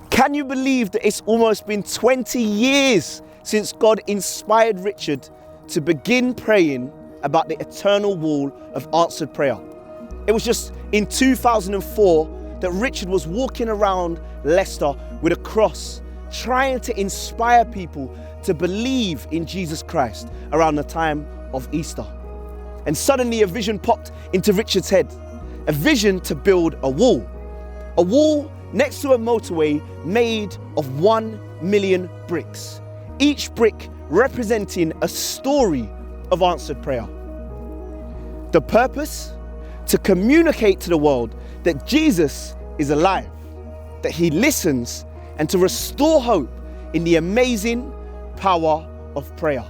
Can you believe that it's almost been 20 years since God inspired Richard to begin praying about the eternal wall of answered prayer? It was just in 2004 that Richard was walking around Leicester with a cross, trying to inspire people to believe in Jesus Christ around the time of Easter. And suddenly a vision popped into Richard's head, a vision to build a wall next to a motorway made of 1 million bricks, each brick representing a story of answered prayer. The purpose? To communicate to the world that Jesus is alive, that he listens, and to restore hope in the amazing power of prayer.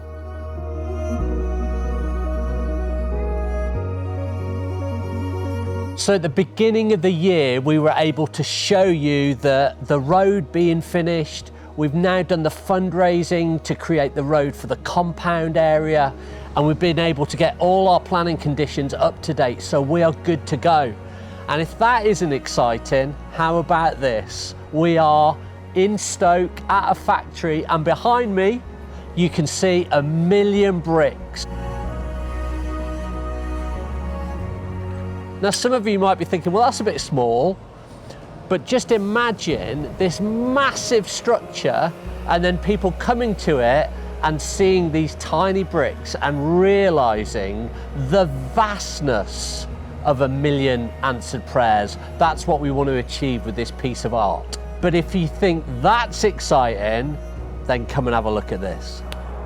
So at the beginning of the year, we were able to show you the road being finished. We've now done the fundraising to create the road for the compound area, and we've been able to get all our planning conditions up to date, so we are good to go. And if that isn't exciting, how about this? We are in Stoke at a factory, and behind me, you can see 1 million bricks. Now, some of you might be thinking, well, that's a bit small, but just imagine this massive structure and then people coming to it and seeing these tiny bricks and realizing the vastness of 1 million answered prayers. That's what we want to achieve with this piece of art. But if you think that's exciting, then come and have a look at this.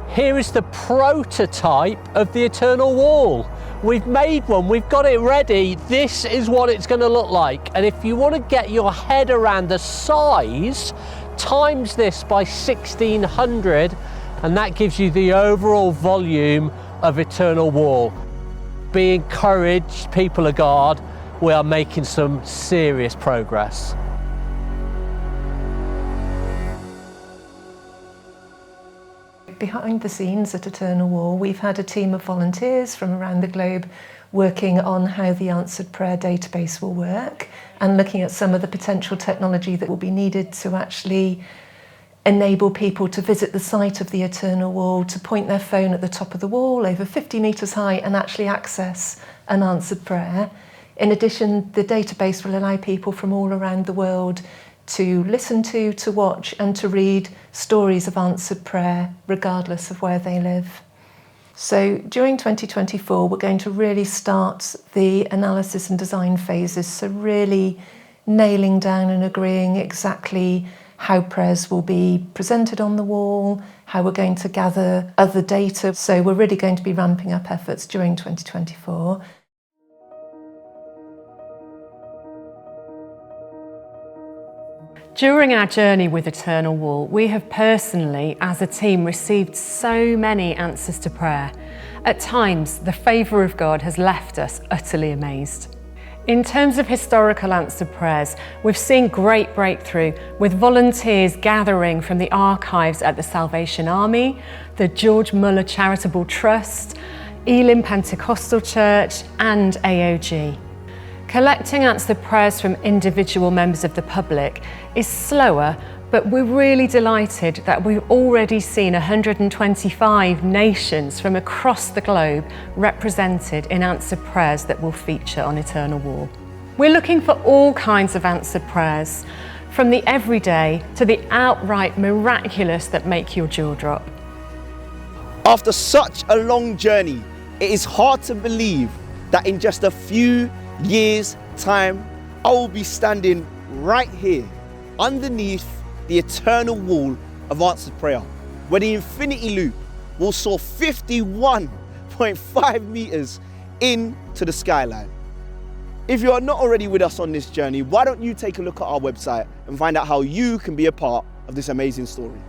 Here is the prototype of the eternal wall. We've made one, we've got it ready. This is what it's going to look like. And if you want to get your head around the size, times this by 1600, and that gives you the overall volume of eternal wall. Be encouraged, people of God, we are making some serious progress. Behind the scenes at Eternal Wall, we've had a team of volunteers from around the globe working on how the answered prayer database will work and looking at some of the potential technology that will be needed to actually enable people to visit the site of the Eternal Wall, to point their phone at the top of the wall over 50 metres high and actually access an answered prayer. In addition, the database will allow people from all around the world to listen to watch and to read stories of answered prayer, regardless of where they live. So during 2024, we're going to really start the analysis and design phases, so really nailing down and agreeing exactly how prayers will be presented on the wall, how we're going to gather other data. So we're really going to be ramping up efforts during 2024. During our journey with Eternal Wall, we have personally, as a team, received so many answers to prayer. At times, the favour of God has left us utterly amazed. In terms of historical answered prayers, we've seen great breakthrough with volunteers gathering from the archives at the Salvation Army, the George Muller Charitable Trust, Elim Pentecostal Church and AOG. Collecting answered prayers from individual members of the public is slower, but we're really delighted that we've already seen 125 nations from across the globe represented in answered prayers that will feature on Eternal Wall. We're looking for all kinds of answered prayers, from the everyday to the outright miraculous that make your jaw drop. After such a long journey, it is hard to believe that in just a few years' time, I will be standing right here underneath the eternal wall of answered prayer, where the infinity loop will soar 51.5 meters into the skyline. If you are not already with us on this journey, why don't you take a look at our website and find out how you can be a part of this amazing story.